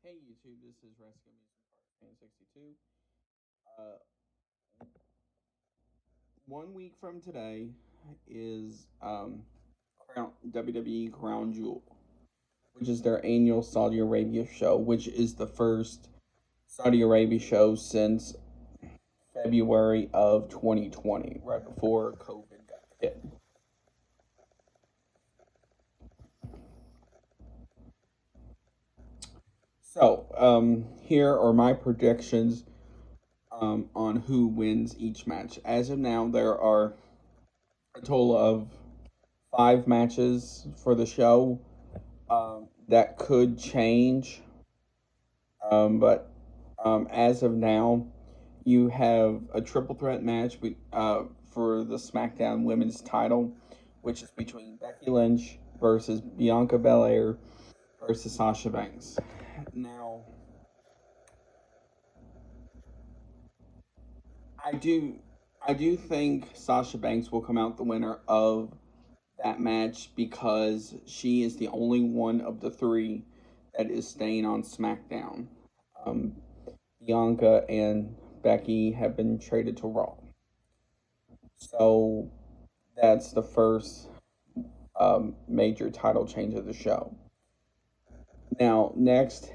Hey YouTube, this is Rescue Amusement Park Fan 62. Uh, 1 week from today is WWE Crown Jewel, which is their annual Saudi Arabia show, which is the first Saudi Arabia show since February of 2020, right before COVID got hit. So, here are my predictions on who wins each match. As of now, there are a total of 5 matches for the show. That could change, but as of now, you have a triple threat match for the SmackDown Women's title, which is between Becky Lynch versus Bianca Belair versus Sasha Banks. Now, I do, I do think Sasha Banks will come out the winner of that match because she is the only one of the three that is staying on SmackDown. Um, Bianca and Becky have been traded to Raw. So that's the first major title change of the show. Now, next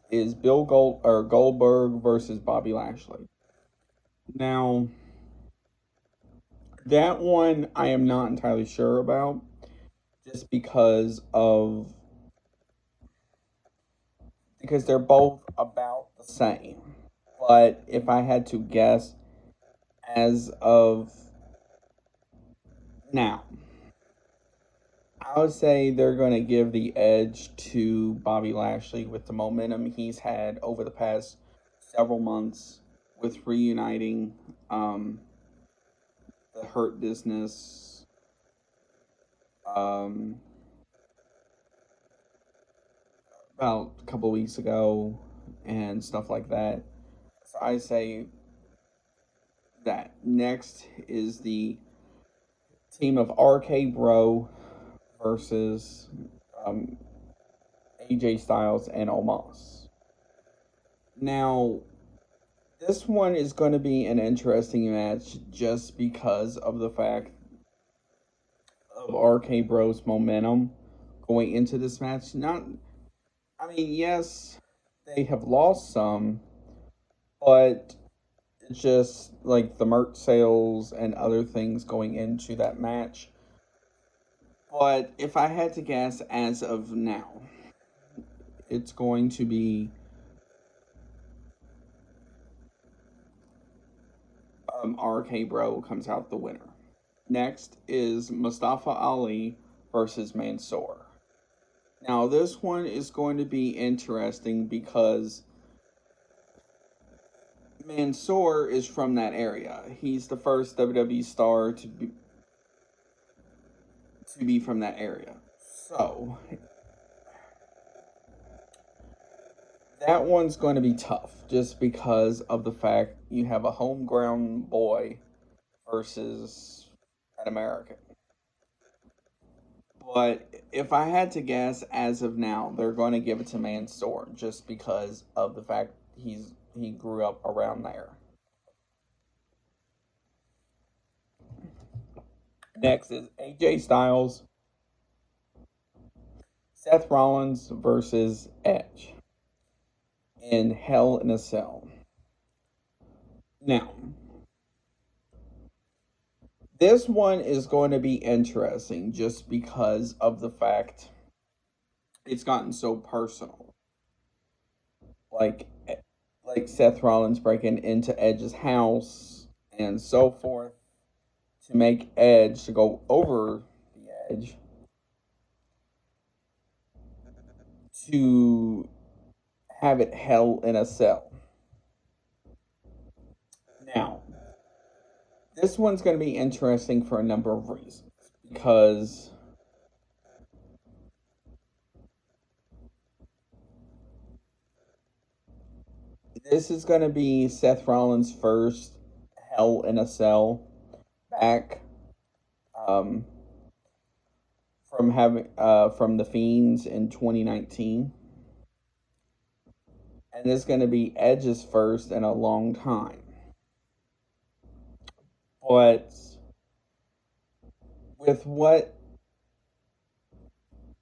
is Goldberg versus Bobby Lashley. Now, that one I am not entirely sure about, just because they're both about the same. But if I had to guess, as of now, I would say they're going to give the edge to Bobby Lashley with the momentum he's had over the past several months with reuniting the Hurt Business. About a couple weeks ago and stuff like that. So I say that next is the team of RK Bro versus um, AJ Styles and Omos. Now, this one is going to be an interesting match just because of the fact of RK Bro's momentum going into this match. Yes, they have lost some, but just like the merch sales and other things going into that match. But if I had to guess as of now, it's going to be RK Bro comes out the winner. Next is Mustafa Ali versus Mansour. Now, this one is going to be interesting because Mansour is from that area. He's the first WWE star to be from that area. So, that one's going to be tough just because of the fact you have a homegrown boy versus an American. But if I had to guess, as of now, they're going to give it to Mansour just because of the fact he grew up around there. Next is AJ Styles, Seth Rollins versus Edge in Hell in a Cell. Now, this one is going to be interesting just because of the fact it's gotten so personal. Like like Seth Rollins breaking into Edge's house and so forth to make Edge to go over the edge to have it hell in a cell. Now, this one's going to be interesting for a number of reasons because this is going to be Seth Rollins' first Hell in a Cell back um, from the Fiends in 2019. and it's going to be Edge's first in a long time. But with what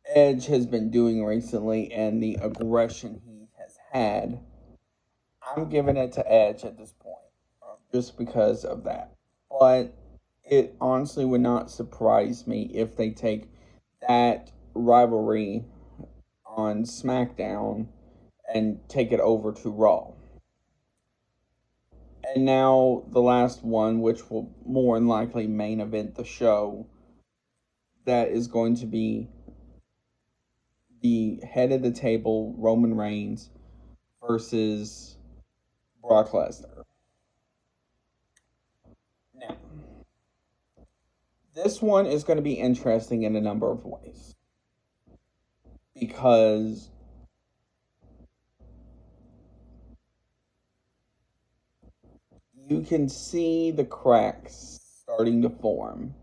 Edge has been doing recently and the aggression he has had, I'm giving it to Edge at this point, just because of that. But it honestly would not surprise me if they take that rivalry on SmackDown and take it over to Raw. And now the last one, which will more than likely main event the show, that is going to be the head of the table, Roman Reigns, versus Brock Lesnar. Now, this one is going to be interesting in a number of ways. Because you can see the cracks starting to form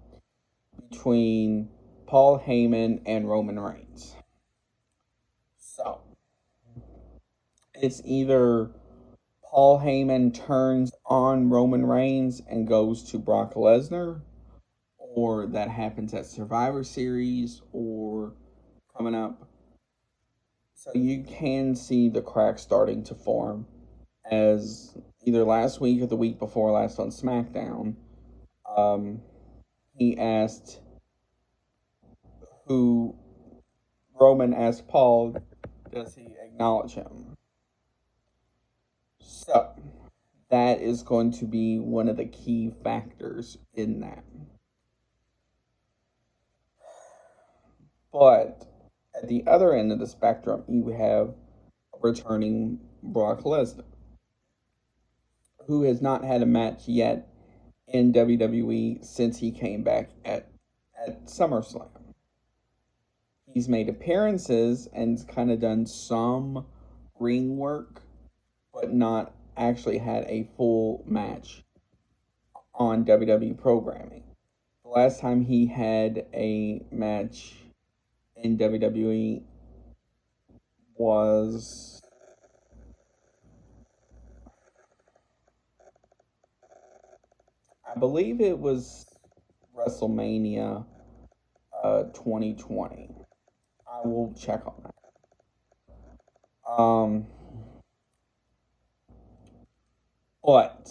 between Paul Heyman and Roman Reigns. So, it's either Paul Heyman turns on Roman Reigns and goes to Brock Lesnar, or that happens at Survivor Series or coming up. So you can see the cracks starting to form, as either last week or the week before last on SmackDown, he asked who Roman asked Paul, does he acknowledge him? So that is going to be one of the key factors in that. But at the other end of the spectrum, you have returning Brock Lesnar, who has not had a match yet in WWE since he came back at SummerSlam. He's made appearances and kind of done some ring work, but not actually had a full match on WWE programming. The last time he had a match in WWE was I believe it was WrestleMania 2020. I will check on that. But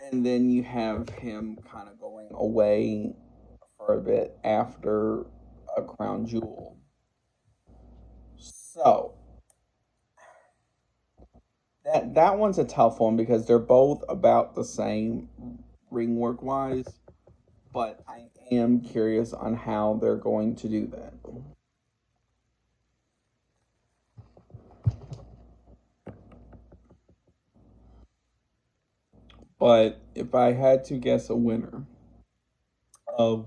and then you have him kind of going away for a bit after a crown jewel. So that one's a tough one because they're both about the same ring work wise, but I am curious on how they're going to do that. But if I had to guess a winner of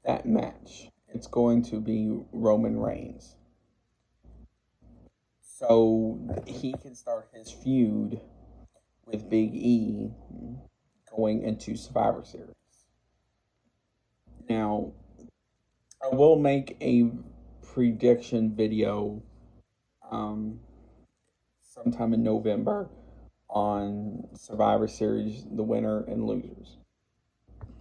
that match, it's going to be Roman Reigns. So he can start his feud with Big E going into Survivor Series. Now, I will make a prediction video sometime in November on Survivor Series, the winner and losers.